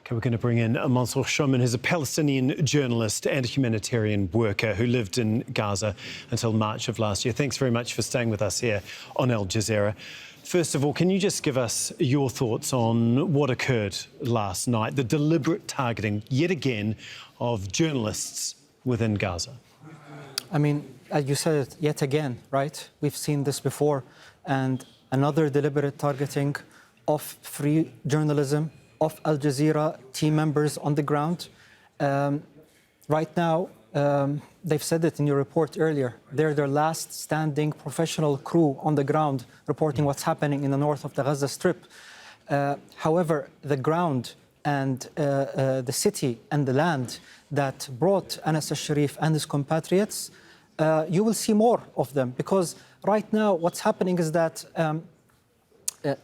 Okay, we're going to bring in Mansour Shouman, who's a Palestinian journalist and humanitarian worker who lived in Gaza until March of last year. Thanks very much for staying with us here on Al Jazeera. First of all, can you just give us your thoughts on what occurred last night, the deliberate targeting, yet again, of journalists within Gaza? I mean, as you said it yet again, right? We've seen this before, and another deliberate targeting of free journalism, of Al Jazeera team members on the ground. Right now, they've said it in your report earlier, they're their last standing professional crew on the ground reporting what's happening in the north of the Gaza Strip. However, the ground and the city and the land that brought Anas al-Sharif and his compatriots, you will see more of them, because right now what's happening is that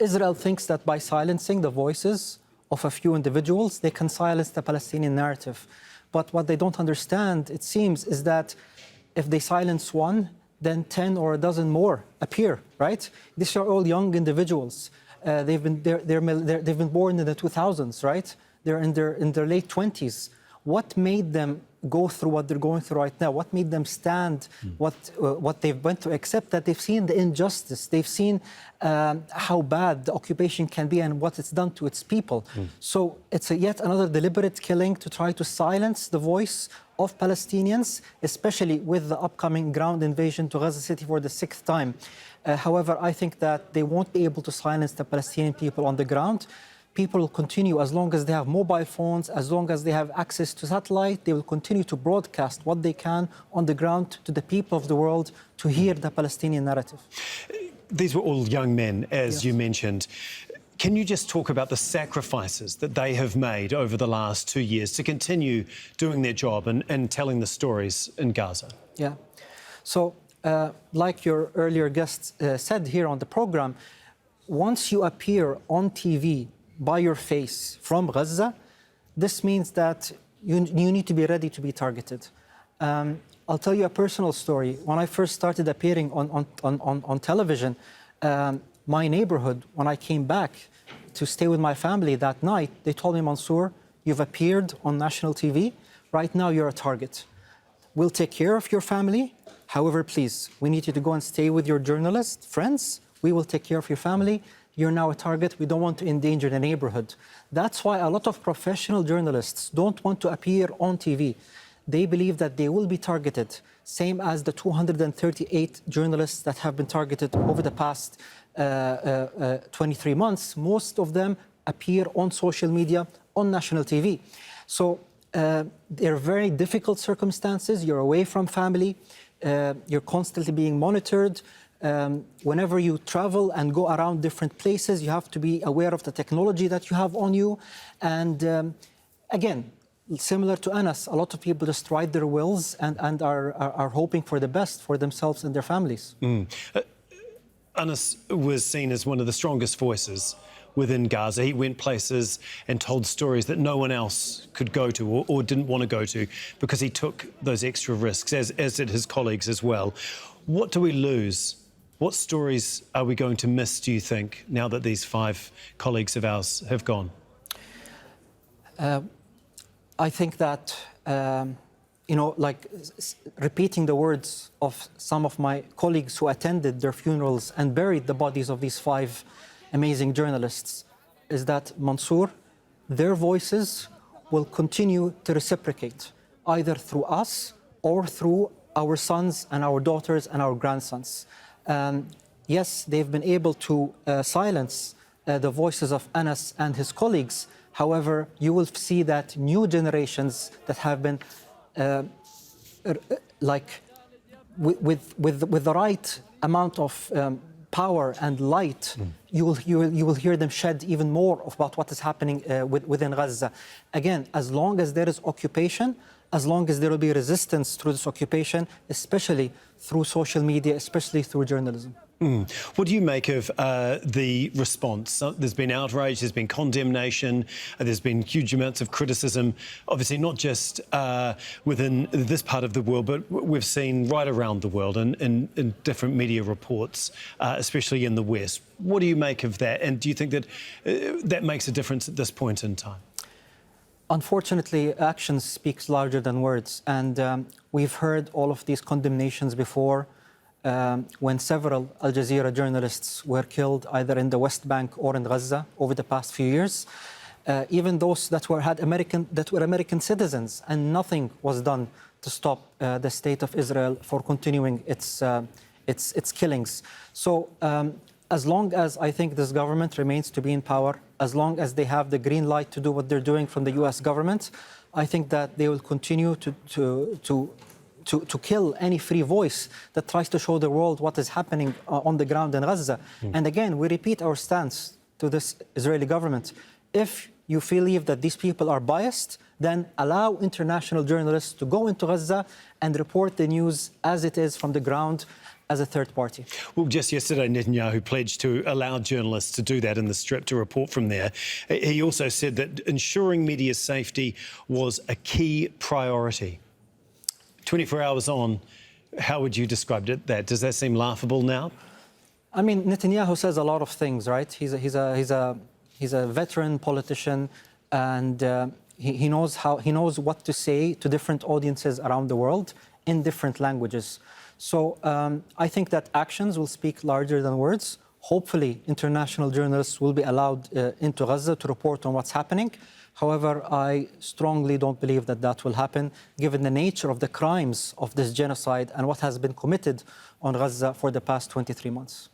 Israel thinks that by silencing the voices of a few individuals, they can silence the Palestinian narrative. But what they don't understand, it seems, is that if they silence one, then 10 or a dozen more appear, right? These are all young individuals. They've been born in the 2000s, right? They're in their late 20s. What made them go through what they're going through right now? What made them stand what they've went to accept? That they've seen the injustice, they've seen how bad the occupation can be and what it's done to its people. So it's yet another deliberate killing to try to silence the voice of Palestinians, especially with the upcoming ground invasion to Gaza City for the 6th time. However, I think that they won't be able to silence the Palestinian people on the ground. People will continue, as long as they have mobile phones, as long as they have access to satellite, they will continue to broadcast what they can on the ground to the people of the world to hear the Palestinian narrative. These were all young men, as you mentioned. Can you just talk about the sacrifices that they have made over the last 2 years to continue doing their job and telling the stories in Gaza? Yeah. So, like your earlier guest said here on the program, once you appear on TV by your face from Gaza, this means that you need to be ready to be targeted. I'll tell you a personal story. When I first started appearing on television, my neighborhood, when I came back to stay with my family that night, they told me, Mansour, you've appeared on national TV. Right now, you're a target. We'll take care of your family. However, please, we need you to go and stay with your journalist friends. We will take care of your family. You're now a target. We don't want to endanger the neighborhood. That's why a lot of professional journalists don't want to appear on TV. They believe that they will be targeted, same as the 238 journalists that have been targeted over the past 23 months. Most of them appear on social media, on national TV. So they're very difficult circumstances. You're away from family. You're constantly being monitored. Whenever you travel and go around different places, you have to be aware of the technology that you have on you. And again, similar to Anas, a lot of people just ride their wills and are hoping for the best for themselves and their families. Anas was seen as one of the strongest voices within Gaza. He went places and told stories that no one else could go to or didn't want to go to because he took those extra risks, as did his colleagues as well. What do we lose? What stories are we going to miss, do you think, now that these 5 colleagues of ours have gone? I think that, like repeating the words of some of my colleagues who attended their funerals and buried the bodies of these 5 amazing journalists, is that, Mansour, their voices will continue to reciprocate, either through us or through our sons and our daughters and our grandsons. Yes, they've been able to silence the voices of Anas and his colleagues. However, you will see that new generations that have been with the right amount of power and light, you will hear them shed even more about what is happening within Gaza. Again, as long as there is occupation, as long as there will be resistance through this occupation, especially through social media, especially through journalism. What do you make of the response? There's been outrage, there's been condemnation, there's been huge amounts of criticism, obviously not just within this part of the world, but we've seen right around the world in different media reports, especially in the West. What do you make of that? And do you think that that makes a difference at this point in time? Unfortunately, action speaks larger than words. And we've heard all of these condemnations before when several Al Jazeera journalists were killed either in the West Bank or in Gaza over the past few years. Even those that were American citizens, and nothing was done to stop the state of Israel for continuing its killings. So as long as I think this government remains to be in power, as long as they have the green light to do what they're doing from the US government, I think that they will continue to kill any free voice that tries to show the world what is happening on the ground in Gaza. And again, we repeat our stance to this Israeli government. If you believe that these people are biased, then allow international journalists to go into Gaza and report the news as it is from the ground as a third party. Well, just yesterday, Netanyahu pledged to allow journalists to do that in the Strip, to report from there. He also said that ensuring media safety was a key priority. 24 hours on, how would you describe that? Does that seem laughable now? I mean, Netanyahu says a lot of things, right? He's a veteran politician, and he knows what to say to different audiences around the world in different languages. So I think that actions will speak larger than words. Hopefully, international journalists will be allowed into Gaza to report on what's happening. However, I strongly don't believe that that will happen, given the nature of the crimes of this genocide and what has been committed on Gaza for the past 23 months.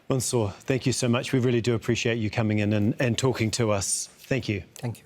Mansour, thank you so much. We really do appreciate you coming in and talking to us. Thank you. Thank you.